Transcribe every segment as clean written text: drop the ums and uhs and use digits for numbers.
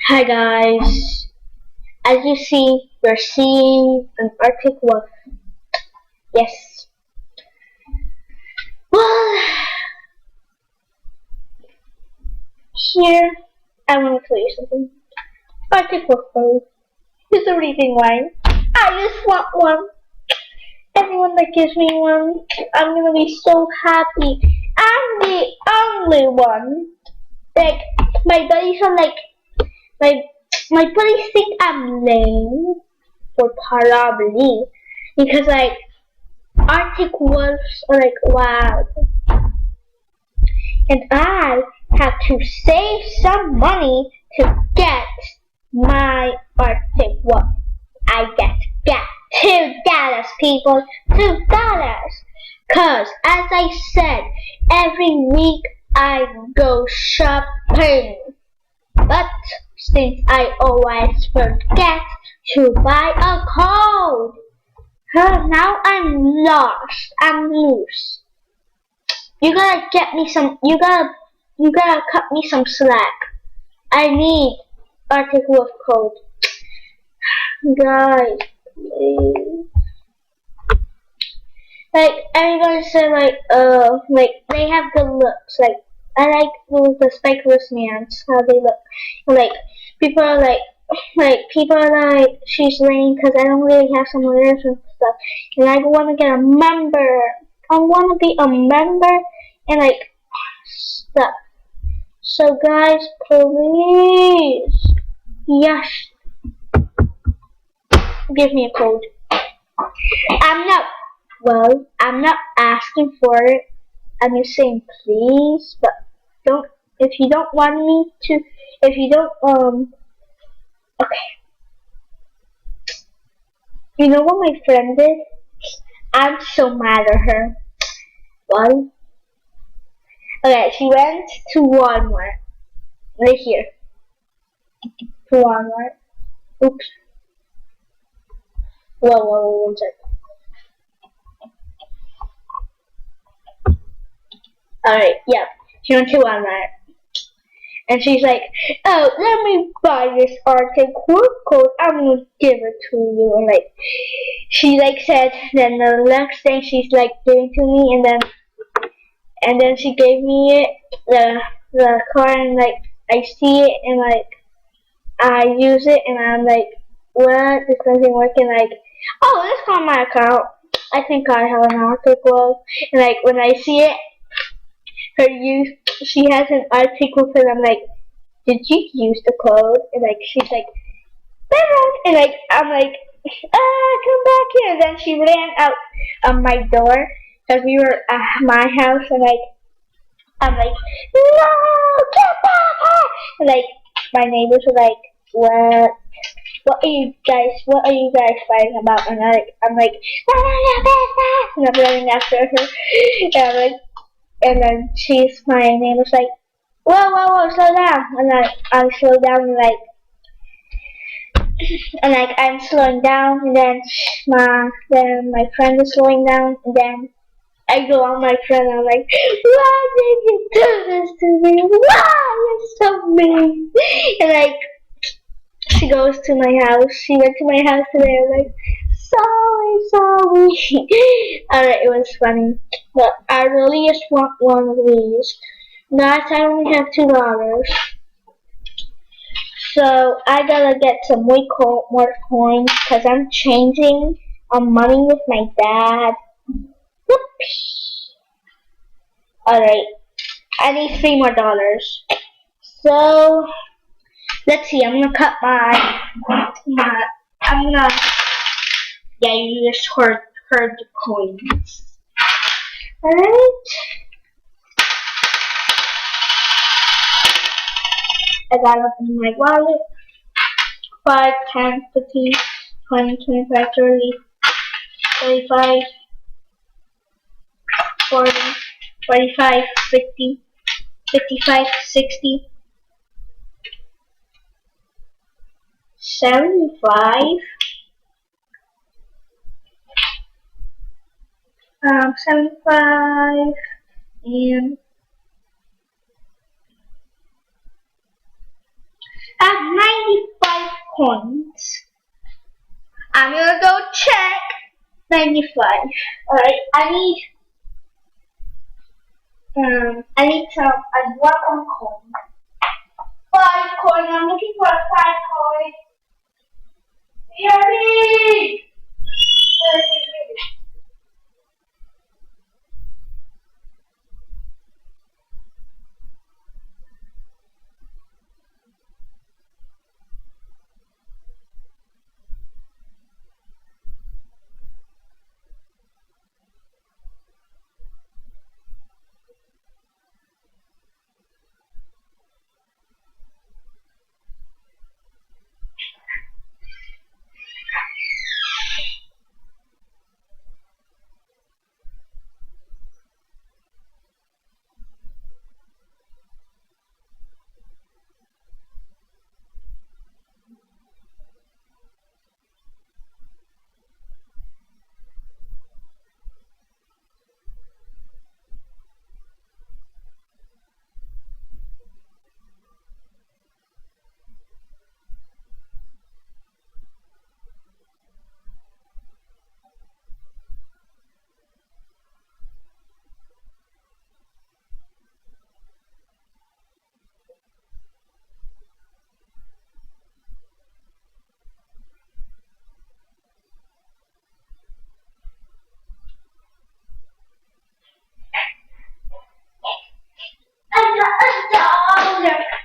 Hi guys, as you see, we're seeing an Arctic wolf. Yes. Well, here I want to tell you something. Arctic wolf code is the reason why I just want one. Anyone that gives me one, I'm gonna be so happy. I'm the only one. Like my buddies are like my my buddies think I'm lame, or probably because like Arctic wolves are like wild, and I have to save some money to get my Arctic wolf. I get $2, people, $2. Cause as I said, every week I go shopping. But since I always forget to buy a code, now I'm lost. I'm loose. You gotta get me some. You gotta cut me some slack. I need Arctic Wolf code, guys. Please. Like everybody said, like they have good looks. Like I like the spikeless mans, how they look. Like people are like people are like she's lame because I don't really have some layers and stuff, and I want to get a member. I want to be a member and like stuff. So guys, please, yes, give me a code. I'm not asking for it. I'm just saying please, but don't if you don't want me to. If you don't okay. You know what my friend did? I'm so mad at her. What? Okay, she went to Walmart. Right here. To Walmart. Oops. Whoa, 1 second. Alright, yeah. She went to Walmart. And she's like, oh, let me buy this Arctic Wolf coat. I'm gonna give it to you. And like, she like said, then the next thing she's like giving to me, and then she gave me it, the card, and like I see it, and like I use it, and I'm like, what? This doesn't work. And like, oh, let's call my account. I think I have an Arctic Wolf. And like when I see it, she has an Arctic Wolf, and I'm like, did you use the code? And like she's like, and like I'm like, come back here. And then she ran out of my door because we were at my house, and like I'm like, no, get back here. And like my neighbors were like, what are you guys fighting about? And I'm like, none of your business. And I'm running after her, and I'm like, and then my neighbor's like, whoa, slow down. And I slow down, and like I'm slowing down, and then my friend is slowing down, and then I go on my friend, and I'm like, why did you do this to me? Why? You're so mean. And like she goes to my house. She went to my house today. I'm like, sorry. Alright, it was funny, but I really just want one of these. Guys, I only have $2. So I gotta get some more coins because I'm changing money with my dad. Whoopee. Alright, I need $3 more. So let's see. I'm gonna cut I'm gonna. Yeah, you just heard the coins. Alright. I got up in my wallet. 5, 10, 15, 20, 25, 30, 35, 40, 45, 50, 55, 60, 75, 75, and I have coins. I'm gonna go check 95. Alright, I need some one coin. 5 coin, I'm looking for a 5 coin. Yummy!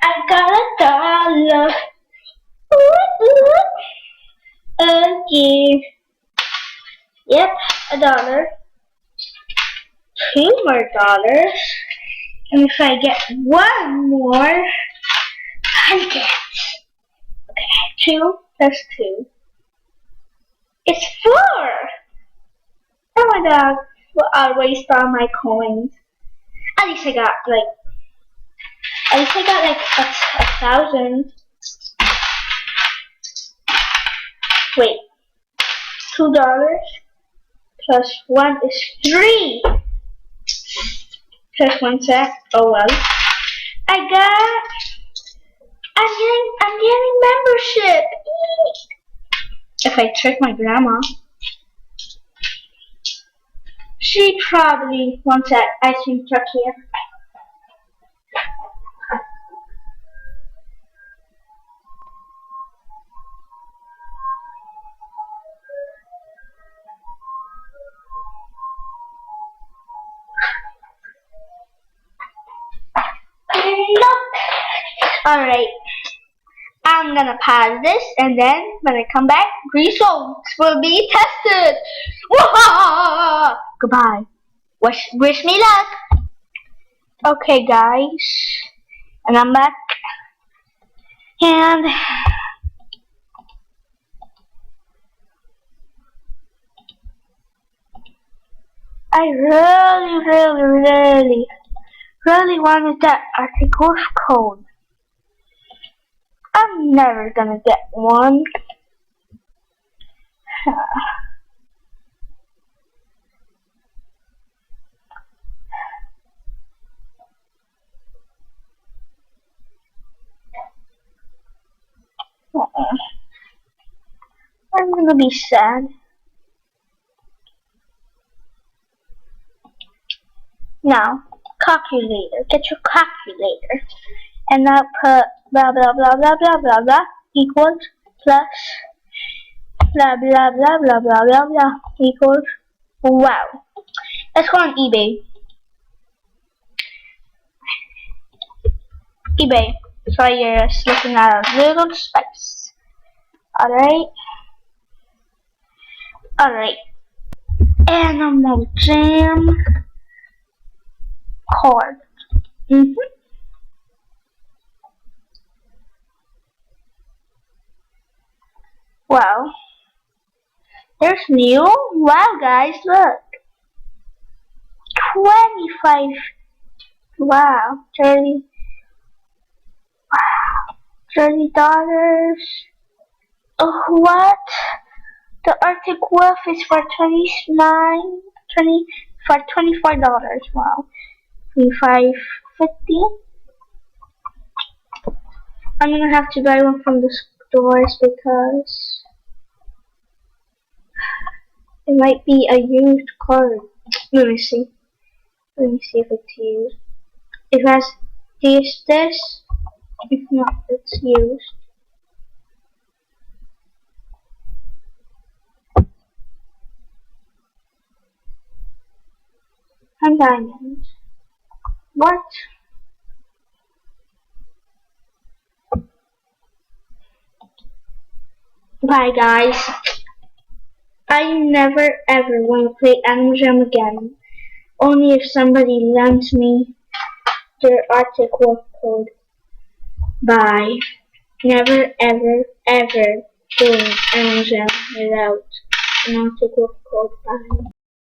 I got a dollar. Ooh, ooh. Okay. Yep, $1. 2 more dollars. And if I get one more, I get. Okay, 2 plus 2. It's 4. Oh my god. Well, I'll waste all my coins. At least I got like 1,000. Wait, $2 plus 1 is 3. Plus 1 sec. Oh well. I'm getting membership. If I trick my grandma, she probably wants that ice cream truck here. Alright, I'm gonna pause this and then when I come back, results will be tested. Wah! Goodbye. Wish me luck. Okay guys, and I'm back. And I really wanted that article code. I'm never gonna get one. I'm gonna be sad. Now, calculator. Get your calculator. And now put blah blah blah blah blah blah blah equals plus blah blah blah blah blah blah blah equals. Wow. Let's go on eBay. eBay. So you're just looking at a little spice. Alright. Alright. Animal Jam card. Wow. There's new. Wow, guys, look. 25. Wow. 30. Wow. $30. Oh, what? The Arctic Wolf is for $24. Wow. 25.50. I'm gonna have to buy one from the stores because it might be a used card. Let me see. Let me see if it's used. It has this. If not, it's used. And diamonds. What? Bye guys. I never ever want to play Animal Jam again. Only if somebody lends me their Arctic Wolf code. Bye. Never ever ever doing Animal Jam without an Arctic Wolf code. Bye.